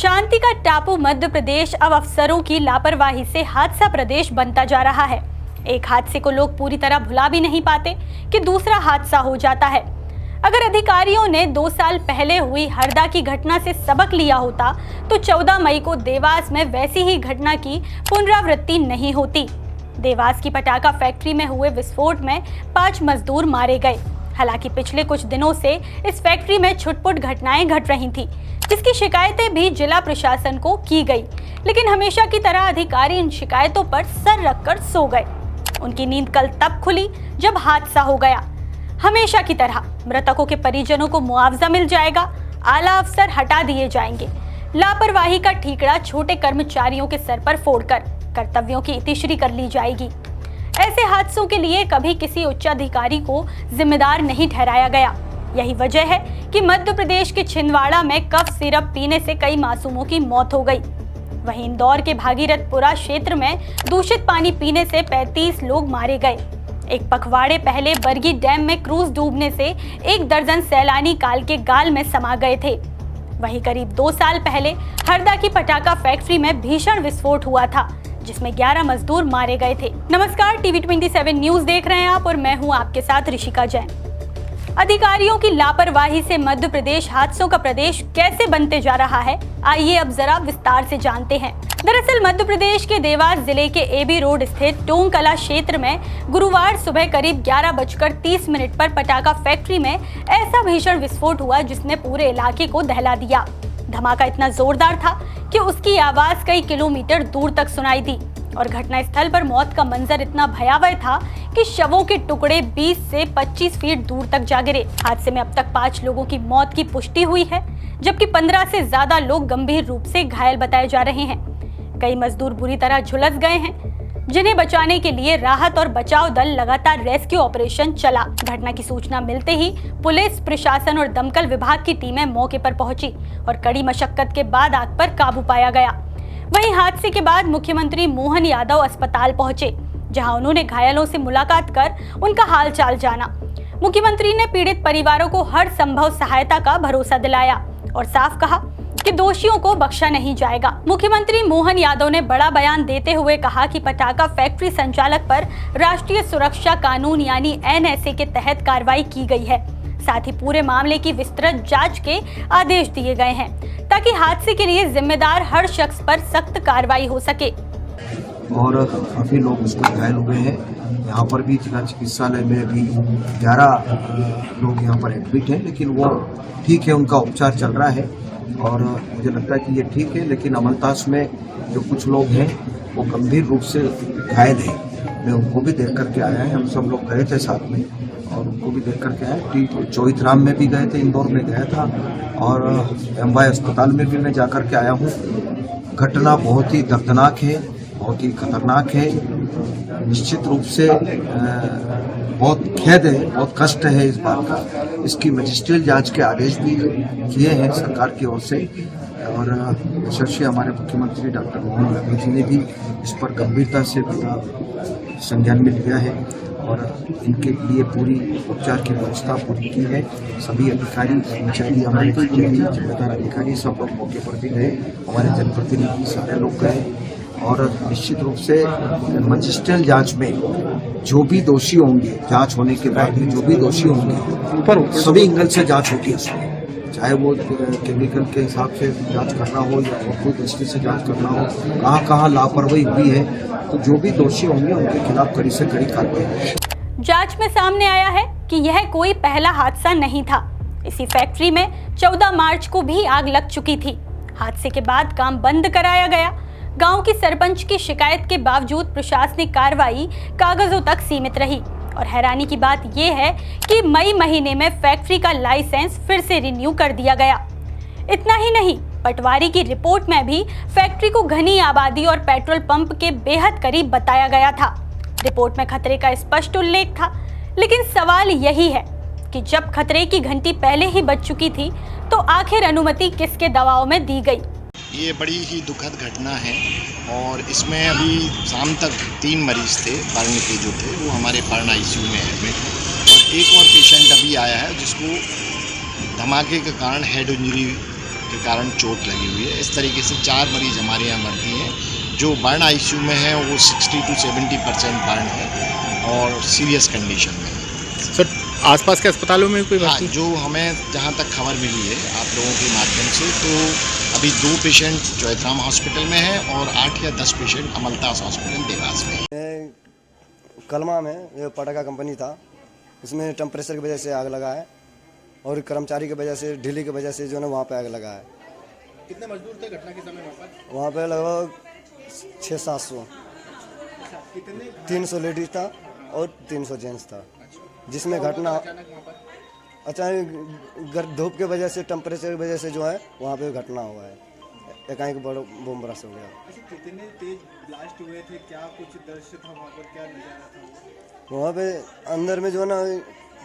शांति का टापू मध्य प्रदेश अब अफसरों की लापरवाही से हादसा प्रदेश बनता जा रहा है। एक हादसे को लोग पूरी तरह भुला भी नहीं पाते कि दूसरा हादसा हो जाता है। अगर अधिकारियों ने 2 साल पहले हुई हरदा की घटना से सबक लिया होता तो 14 मई को देवास में वैसी ही घटना की पुनरावृत्ति नहीं होती। देवास की पटाखा फैक्ट्री में हुए विस्फोट में 5 मजदूर मारे गए। हालांकि पिछले कुछ दिनों से इस फैक्ट्री में छुटपुट घटनाएं घट रही थी, जिसकी शिकायतें भी जिला प्रशासन को की गई, लेकिन हमेशा की तरह अधिकारी इन शिकायतों पर सर रखकर सो गए। उनकी नींद कल तब खुली जब हादसा हो गया। हमेशा की तरह मृतकों के परिजनों को मुआवजा मिल जाएगा, आला अफसर हटा दिए जाएंगे, लापरवाही का ठीकरा छोटे कर्मचारियों के सर पर फोड़कर कर्तव्यों की इतिश्री कर ली जाएगी। ऐसे हादसों के लिए कभी किसी उच्चाधिकारी को जिम्मेदार नहीं ठहराया गया। यही वजह है कि मध्य प्रदेश के छिंदवाड़ा में कफ सिरप पीने से कई मासूमों की मौत हो गई। वहीं इंदौर के भागीरथपुरा क्षेत्र में दूषित पानी पीने से 35 लोग मारे गए। एक पखवाड़े पहले बरगी डैम में क्रूज डूबने से 1 दर्जन सैलानी काल के गाल में समा गए थे। वहीं करीब 2 साल पहले हरदा की पटाखा फैक्ट्री में भीषण विस्फोट हुआ था, जिसमें 11 मजदूर मारे गए थे। नमस्कार, टीवी 27 न्यूज देख रहे हैं आप और मैं हूं आपके साथ ऋषिका जैन। अधिकारियों की लापरवाही से मध्य प्रदेश हादसों का प्रदेश कैसे बनते जा रहा है, आइए अब जरा विस्तार से जानते हैं। दरअसल मध्य प्रदेश के देवास जिले के एबी रोड स्थित टोंग कला क्षेत्र में गुरुवार सुबह करीब 11:30 पर पटाखा फैक्ट्री में ऐसा भीषण विस्फोट हुआ जिसने पूरे इलाके को दहला दिया। धमाका इतना जोरदार था कि उसकी आवाज कई किलोमीटर दूर तक सुनाई दी और घटनास्थल पर मौत का मंजर इतना भयावह था कि शवों के टुकड़े 20 से 25 फीट दूर तक जा गिरे। हादसे में अब तक 5 लोगों की मौत की पुष्टि हुई है, जबकि 15 से ज्यादा लोग गंभीर रूप से घायल बताए जा रहे हैं। कई मजदूर बुरी तरह झुलस गए हैं, जिन्हें बचाने के लिए राहत और बचाव दल लगातार रेस्क्यू ऑपरेशन चला। घटना की सूचना मिलते ही पुलिस प्रशासन और दमकल विभाग की टीमें मौके पर पहुंची और कड़ी मशक्कत के बाद आग पर काबू पाया गया। वहीं हादसे के बाद मुख्यमंत्री मोहन यादव अस्पताल पहुंचे, जहां उन्होंने घायलों से मुलाकात कर उनका हालचाल जाना। मुख्यमंत्री ने पीड़ित परिवारों को हर संभव सहायता का भरोसा दिलाया और साफ कहा कि दोषियों को बख्शा नहीं जाएगा। मुख्यमंत्री मोहन यादव ने बड़ा बयान देते हुए कहा कि पटाखा फैक्ट्री संचालक पर राष्ट्रीय सुरक्षा कानून यानी NSA के तहत कार्रवाई की गई है। साथ ही पूरे मामले की विस्तृत जांच के आदेश दिए गए हैं ताकि हादसे के लिए जिम्मेदार हर शख्स पर सख्त कार्रवाई हो सके। और काफ़ी लोग इसमें घायल हुए हैं। यहाँ पर भी जिला चिकित्सालय में अभी 11 लोग यहाँ पर एडमिट हैं, लेकिन वो ठीक है, उनका उपचार चल रहा है और मुझे लगता है कि ये ठीक है। लेकिन अमलतास में जो कुछ लोग हैं वो गंभीर रूप से घायल हैं। मैं उनको भी देख करके आया है, हम सब लोग गए थे साथ में और उनको भी देख करके आए। चौथराम में भी गए थे, इंदौर में गया था और MY अस्पताल में भी मैं जा कर के आया हूँ। घटना बहुत ही दर्दनाक है, बहुत ही खतरनाक है। निश्चित रूप से बहुत खेद है, बहुत कष्ट है इस बात का। इसकी मजिस्ट्रियल जांच के आदेश भी किए हैं सरकार की ओर से और विशेष हमारे मुख्यमंत्री डॉक्टर मोहन यादव जी ने भी इस पर गंभीरता से संज्ञान में लिया है और इनके लिए पूरी उपचार की व्यवस्था पूरी की है। सभी अधिकारी कर्मचारी, हमारे जिम्मेदार अधिकारी सब लोग मौके पर भी गए, हमारे जनप्रतिनिधि सारे लोग गए और निश्चित रूप से मजिस्ट्रियल जांच में जो भी दोषी होंगे, जांच होने के बाद भी जो भी दोषी होंगे पर सभी एंगल से जांच होगी उसमें, चाहे वो केमिकल के हिसाब से जांच करना हो या कोई दृष्टि से जांच करना हो, कहाँ कहाँ लापरवाही हुई है, तो जो भी दोषी होंगे उनके खिलाफ कड़ी से कड़ी कार्रवाई। जांच में सामने आया है कि यह कोई पहला हादसा नहीं था। इसी फैक्ट्री में 14 मार्च को भी आग लग चुकी थी। हादसे के बाद काम बंद कराया गया। गांव की सरपंच की शिकायत के बावजूद प्रशासनिक कार्रवाई कागजों तक सीमित रही और हैरानी की बात यह है कि मई महीने में फैक्ट्री का लाइसेंस फिर से रिन्यू कर दिया गया। इतना ही नहीं, पटवारी की रिपोर्ट में भी फैक्ट्री को घनी आबादी और पेट्रोल पंप के बेहद करीब बताया गया था। रिपोर्ट में खतरे का स्पष्ट उल्लेख था, लेकिन सवाल यही है कि जब खतरे की घंटी पहले ही बज चुकी थी तो आखिर अनुमति किसके दबाव में दी गई। ये बड़ी ही दुखद घटना है और इसमें अभी शाम तक 3 मरीज थे, पारण के जो थे वो हमारे पारण ICU में एडमिट और एक और पेशेंट अभी आया है जिसको धमाके के कारण हेड इंजरी के कारण चोट लगी हुई है। इस तरीके से 4 मरीज हमारे यहाँ भर्ती हैं। जो बर्न आईसीयू में है वो 60 to 70% बर्न है और सीरियस कंडीशन में है। सर आसपास के अस्पतालों में कोई हाँ, भर्ती? जो हमें जहाँ तक खबर मिली है आप लोगों के माध्यम से, तो अभी 2 पेशेंट चौथराम हॉस्पिटल में हैं और 8 या 10 पेशेंट अमलतास हॉस्पिटल देवास में हैं। कलमा में ये पटाखा कंपनी था, उसमें टेम्परेचर की वजह से आग लगा है और कर्मचारी की वजह से, ढीली की वजह से जो है ना वहाँ पे आग लगा है। कितने मजदूर थे घटना के समय वहाँ पे लगभग 600-700, 300 लेडीज था और 300 जेंट्स था, जिसमें घटना अचानक धूप के वजह से, टेम्परेचर की वजह से जो है वहाँ पे घटना हुआ है। एकाएक बड़ा बम ब्लास्ट हो गया। कितने तेज ब्लास्ट हुए थे, क्या कुछ दृश्य था वहाँ पर, क्या नजारा था? वहाँ पे अंदर में जो है ना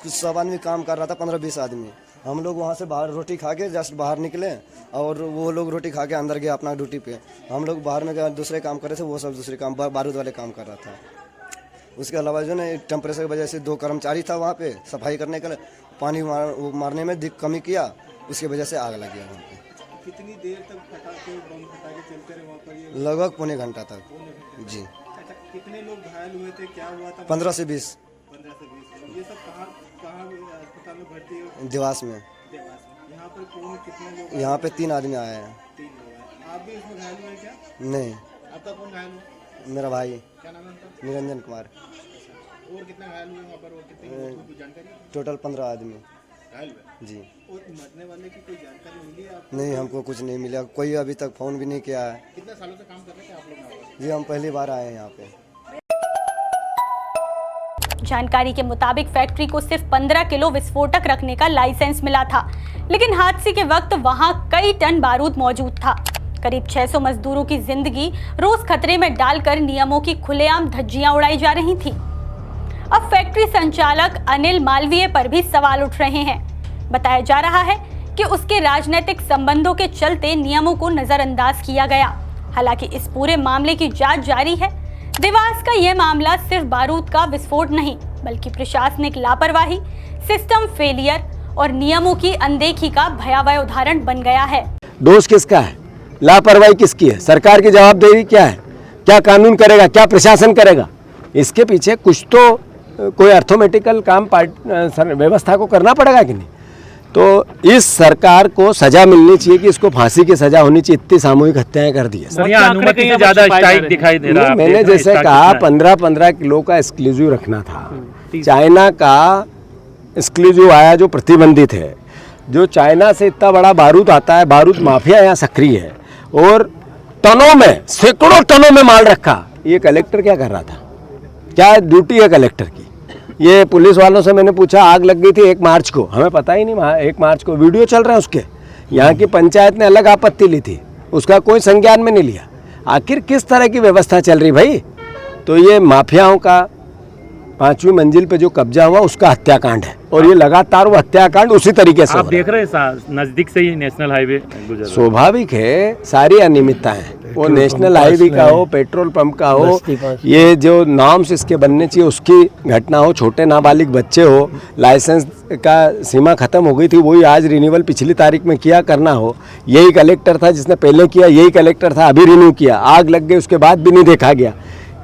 कुछ 100 आदमी काम कर रहा था, 15-20 आदमी। हम लोग वहाँ से बाहर रोटी खा के जस्ट बाहर निकले और वो लोग रोटी खा के अंदर गए अपना ड्यूटी पे। हम लोग बाहर में दूसरे काम कर रहे थे, वो सब दूसरे काम बारूद वाले काम कर रहा था। उसके अलावा जो ना टेम्परेचर की वजह से 2 कर्मचारी था वहाँ पे सफाई करने के लिए, पानी मारने में कमी किया, उसकी वजह से आग लगी वहाँ पे। कितनी देर तक बम फटाके चलते रहे वहाँ पर? ये लगभग पौने घंटा तक जी। अच्छा, कितने लोग घायल हुए थे, क्या हुआ था? 15 से 20। 15 से 20। ये सब कहाँ अस्पताल में भर्ती है? देवास में। यहाँ पर कौन कितने लोग? यहाँ पे 3 आदमी आए हैं। 3 लोग हैं। आप भी इसमें घायल हुए क्या? नहीं, आपका कौन घायल हुआ? मेरा भाई क्या नाम है उनका? निरंजन कुमार। और कितने घायल हुए वहाँ पर, और कितनी जानकारी? टोटल 15 आदमी घायल हुए जी। और मरने वाले की कोई जानकारी मिली है आपको? नहीं, हमको कुछ नहीं मिला, कोई अभी तक फ़ोन भी नहीं किया है। कितने सालों से काम कर रहे थे आप लोग यहाँ पर? जी, हम पहली बार आए हैं यहाँ पे। जानकारी के मुताबिक फैक्ट्री को सिर्फ 15 किलो विस्फोटक रखने का लाइसेंस मिला था, लेकिन हादसे के वक्त वहां कई टन बारूद मौजूद था। करीब 600 मजदूरों की जिंदगी रोज खतरे में डालकर नियमों की खुलेआम धज्जियां उड़ाई जा रही थी। अब फैक्ट्री संचालक अनिल मालवीय पर भी सवाल उठ रहे हैं। बताया जा रहा है कि उसके राजनीतिक संबंधों के चलते नियमों को नजरअंदाज किया गया। हालांकि इस पूरे मामले की जांच जारी है। देवास का यह मामला सिर्फ बारूद का विस्फोट नहीं, बल्कि प्रशासनिक लापरवाही, सिस्टम फेलियर और नियमों की अनदेखी का भयावह उदाहरण बन गया है। दोष किसका है, लापरवाही किसकी है, सरकार की जवाबदेही क्या है, क्या कानून करेगा, क्या प्रशासन करेगा? इसके पीछे कुछ तो कोई अर्थोमेटिकल काम व्यवस्था को करना पड़ेगा कि नहीं? तो इस सरकार को सजा मिलनी चाहिए कि इसको फांसी की सजा होनी चाहिए। इतनी सामूहिक हत्याएं कर दी है। अनुमति से ज्यादा स्ट्राइक दिखाई दे रहा है। मैंने जैसे कहा 15-15 किलो का एक्सक्लूसिव रखना था। चाइना का एक्सक्लूसिव आया जो प्रतिबंधित है। जो चाइना से इतना बड़ा बारूद आता है, बारूद माफिया यहाँ सक्रिय है और टनों में, सैकड़ों टनों में माल रखा। ये कलेक्टर क्या कर रहा था? क्या ड्यूटी है कलेक्टर की? ये पुलिस वालों से मैंने पूछा, आग लग गई थी 1 मार्च को, हमें पता ही नहीं। 1 मार्च को वीडियो चल रहे हैं उसके। यहाँ की पंचायत ने अलग आपत्ति ली थी, उसका कोई संज्ञान में नहीं लिया। आखिर किस तरह की व्यवस्था चल रही भाई? तो ये माफियाओं का 5वीं मंजिल पे जो कब्जा हुआ उसका हत्याकांड है और ये लगातार वो हत्याकांड उसी तरीके से आप देख रहे हैं नजदीक से ही नेशनल हाईवे गुजर। स्वाभाविक है, सारी अनियमितताएं, वो नेशनल हाईवे का हो, पेट्रोल पंप का हो, ये जो नॉर्म्स इसके बनने चाहिए उसकी घटना हो, छोटे नाबालिग बच्चे हो, लाइसेंस का सीमा खत्म हो गई थी, वही आज रिन्यूअल पिछली तारीख में किया करना हो। यही कलेक्टर था जिसने पहले किया, यही कलेक्टर था अभी रिन्यू किया। आग लग गई उसके बाद भी नहीं देखा गया।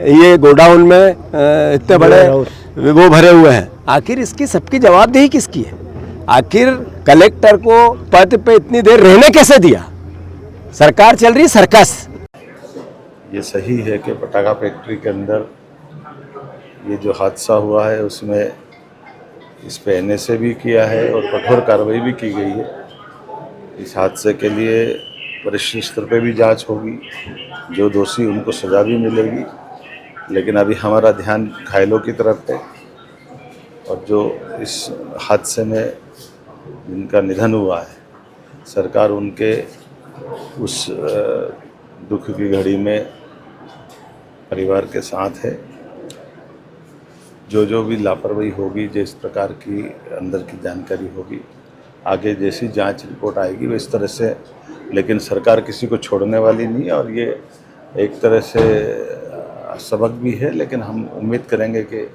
ये गोडाउन में इतने बड़े वो भरे हुए हैं। आखिर इसकी सबकी जवाबदेही किसकी है? आखिर कलेक्टर को पद पे इतनी देर रहने कैसे दिया? सरकार चल रही सर्कस। ये सही है कि पटाखा फैक्ट्री के अंदर ये जो हादसा हुआ है उसमें इस पे NSA भी किया है और कठोर कार्रवाई भी की गई है। इस हादसे के लिए वरिष्ठ स्तर पे भी जांच होगी, जो दोषी उनको सजा भी मिलेगी। लेकिन अभी हमारा ध्यान घायलों की तरफ है और जो इस हादसे में जिनका निधन हुआ है, सरकार उनके उस दुख की घड़ी में परिवार के साथ है। जो भी लापरवाही होगी, जिस प्रकार की अंदर की जानकारी होगी, आगे जैसी जांच रिपोर्ट आएगी वो इस तरह से, लेकिन सरकार किसी को छोड़ने वाली नहीं है और ये एक तरह से सबक भी है। लेकिन हम उम्मीद करेंगे कि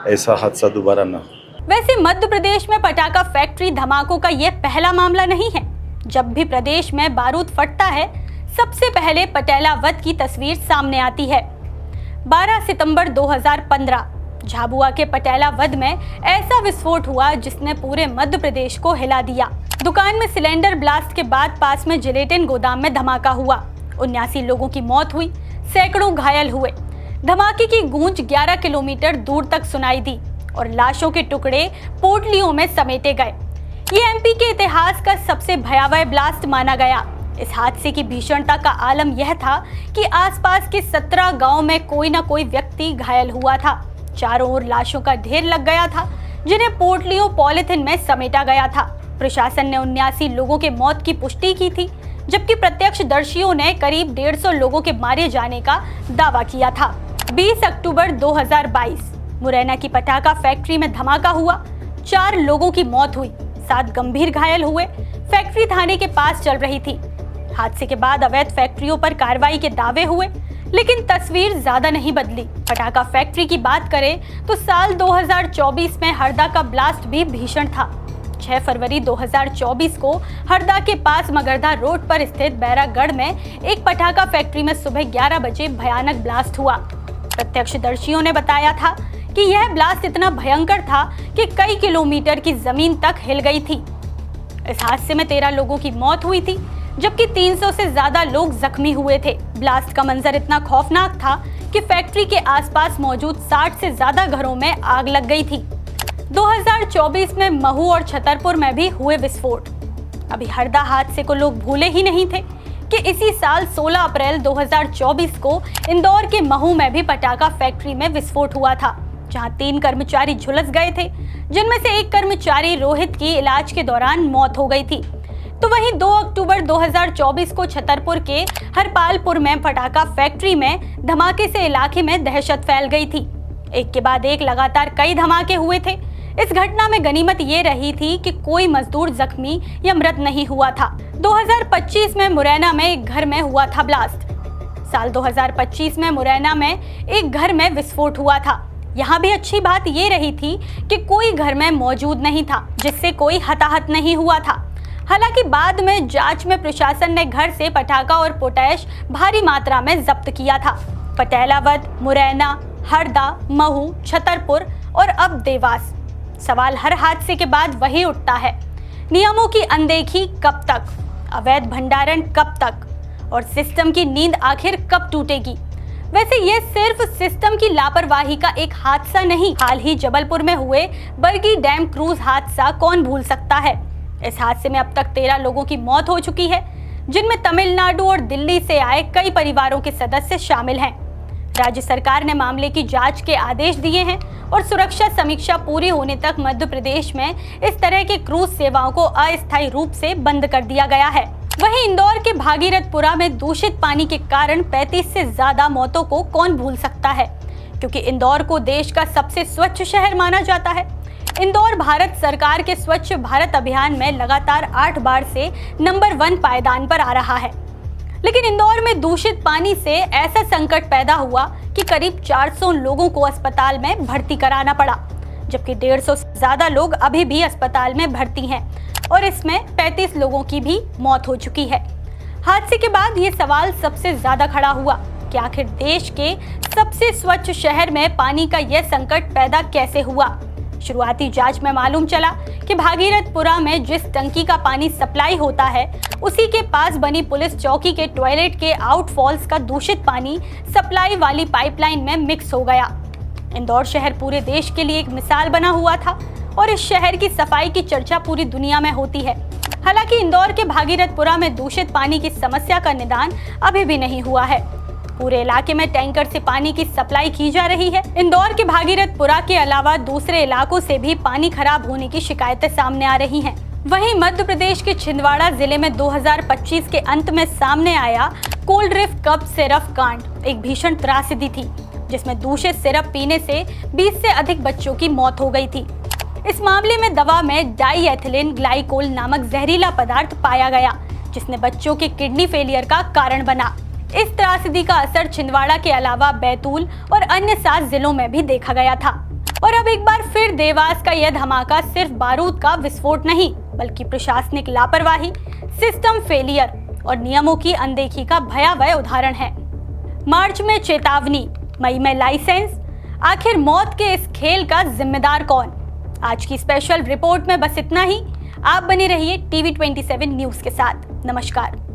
ऐसा हादसा दोबारा ना हो। वैसे मध्य प्रदेश में पटाखा फैक्ट्री धमाकों का यह पहला मामला नहीं है। जब भी प्रदेश में बारूद फटता है, सबसे पहले पटेला वध की तस्वीर सामने आती है। 12 सितंबर 2015 झाबुआ के पटेला वध में ऐसा विस्फोट हुआ जिसने पूरे मध्य प्रदेश को हिला दिया। दुकान में सिलेंडर ब्लास्ट के बाद पास में जिलेटिन गोदाम में धमाका हुआ। 79 लोगों की मौत हुई, सैकड़ों घायल हुए। धमाके की गूंज 11 किलोमीटर दूर तक सुनाई दी और लाशों के टुकड़े पोटलियों में समेटे गए। ये एमपी के इतिहास का सबसे भयावह ब्लास्ट माना गया। इस हादसे की भीषणता का आलम यह था कि आसपास के 17 गांव में कोई न कोई व्यक्ति घायल हुआ था। चारों ओर लाशों का ढेर लग गया था, जिन्हें पोटलियों पॉलिथिन में समेटा गया था। प्रशासन ने 79 लोगों के मौत की पुष्टि की थी, जबकि प्रत्यक्षदर्शियों ने करीब 150 लोगों के मारे जाने का दावा किया था। 20 अक्टूबर 2022 मुरैना की पटाखा फैक्ट्री में धमाका हुआ। 4 लोगों की मौत हुई, 7 गंभीर घायल हुए। फैक्ट्री थाने के पास चल रही थी। हादसे के बाद अवैध फैक्ट्रियों पर कार्रवाई के दावे हुए, लेकिन तस्वीर ज्यादा नहीं बदली। पटाखा फैक्ट्री की बात करें तो साल 2024 में हरदा का ब्लास्ट भी भीषण था। 6 फरवरी 2024 को हरदा के पास मगरदा रोड पर स्थित बैरागढ़ में एक पटाखा फैक्ट्री में सुबह 11 बजे भयानक ब्लास्ट हुआ। प्रत्यक्षदर्शियों ने बताया था कि यह ब्लास्ट इतना भयंकर था कि कई किलोमीटर की जमीन तक हिल गई थी। इस हादसे में 13 लोगों की मौत हुई थी, जबकि 300 से ज्यादा लोग जख्मी हुए थे। ब्लास्ट का मंजर इतना खौफनाक था कि फैक्ट्री के आसपास मौजूद 60 से ज्यादा घरों में आग लग गई थी। 2024 में महू और छतरपुर में भी हुए विस्फोट। अभी हरदा हादसे को लोग भूले ही नहीं थे कि इसी साल 16 अप्रैल 2024 को इंदौर के महू में भी पटाखा फैक्ट्री में विस्फोट हुआ था, जहां 3 कर्मचारी झुलस गए थे, जिनमें से एक कर्मचारी रोहित की इलाज के दौरान मौत हो गई थी। तो वहीं 2 अक्टूबर 2024 को छतरपुर के हरपालपुर में पटाखा फैक्ट्री में धमाके से इलाके में दहशत फैल गई थी। एक के बाद एक लगातार कई धमाके हुए थे। इस घटना में गनीमत ये रही थी कि कोई मजदूर जख्मी या मृत नहीं हुआ था। 2025 में मुरैना में एक घर में हुआ था ब्लास्ट। साल 2025 में मुरैना में एक घर में विस्फोट हुआ था। यहाँ भी अच्छी बात ये रही थी कि कोई घर में मौजूद नहीं था, जिससे कोई हताहत नहीं हुआ था। हालांकि बाद में जांच में प्रशासन ने घर से पटाखा और पोटैश भारी मात्रा में जब्त किया था। पटेला वध, मुरैना, हरदा, महू, छतरपुर और अब देवास। सवाल हर हादसे के बाद वही उठता है, नियमों की अनदेखी कब तक, अवैध भंडारण कब तक और सिस्टम की नींद आखिर कब टूटेगी। वैसे ये सिर्फ सिस्टम की लापरवाही का एक हादसा नहीं, हाल ही जबलपुर में हुए बरगी डैम क्रूज हादसा कौन भूल सकता है। इस हादसे में अब तक 13 लोगों की मौत हो चुकी है, जिनमें तमिलनाडु और दिल्ली से आए कई परिवारों के सदस्य शामिल हैं। राज्य सरकार ने मामले की जांच के आदेश दिए हैं और सुरक्षा समीक्षा पूरी होने तक मध्य प्रदेश में इस तरह के क्रूज सेवाओं को अस्थायी रूप से बंद कर दिया गया है। वहीं इंदौर के भागीरथपुरा में दूषित पानी के कारण 35 से ज्यादा मौतों को कौन भूल सकता है, क्योंकि इंदौर को देश का सबसे स्वच्छ शहर माना जाता है। इंदौर भारत सरकार के स्वच्छ भारत अभियान में लगातार 8 बार से नंबर 1 पायदान पर आ रहा है। लेकिन इंदौर में दूषित पानी से ऐसा संकट पैदा हुआ कि करीब 400 लोगों को अस्पताल में भर्ती कराना पड़ा, जबकि 150 से ज्यादा लोग अभी भी अस्पताल में भर्ती हैं और इसमें 35 लोगों की भी मौत हो चुकी है। हादसे के बाद ये सवाल सबसे ज्यादा खड़ा हुआ कि आखिर देश के सबसे स्वच्छ शहर में पानी का यह संकट पैदा कैसे हुआ। शुरुआती जांच में मालूम चला कि भागीरथपुरा में जिस टंकी का पानी सप्लाई होता है, उसी के पास बनी पुलिस चौकी के टॉयलेट के आउटफॉल्स का दूषित पानी सप्लाई वाली पाइपलाइन में मिक्स हो गया। इंदौर शहर पूरे देश के लिए एक मिसाल बना हुआ था और इस शहर की सफाई की चर्चा पूरी दुनिया में होती है। हालांकि इंदौर के भागीरथपुरा में दूषित पानी की समस्या का निदान अभी भी नहीं हुआ है। पूरे इलाके में टैंकर से पानी की सप्लाई की जा रही है। इंदौर के भागीरथपुरा के अलावा दूसरे इलाकों से भी पानी खराब होने की शिकायतें सामने आ रही हैं। वहीं मध्य प्रदेश के छिंदवाड़ा जिले में 2025 के अंत में सामने आया कोल्ड रिफ्ट कप सिरप कांड एक भीषण त्रासदी थी, जिसमें दूषित सिरप पीने से 20 से अधिक बच्चों की मौत हो गई थी। इस मामले में दवा में डाईएथिलीन ग्लाइकोल नामक जहरीला पदार्थ पाया गया, जिसने बच्चों के किडनी फेलियर का कारण बना। इस त्रासदी का असर छिंदवाड़ा के अलावा बैतूल और अन्य 7 जिलों में भी देखा गया था। और अब एक बार फिर देवास का यह धमाका सिर्फ बारूद का विस्फोट नहीं, बल्कि प्रशासनिक लापरवाही, सिस्टम फेलियर और नियमों की अनदेखी का भयावह उदाहरण है। मार्च में चेतावनी, मई में लाइसेंस, आखिर मौत के इस खेल का जिम्मेदार कौन? आज की स्पेशल रिपोर्ट में बस इतना ही। आप बने रहिए TV27 न्यूज़ के साथ। नमस्कार।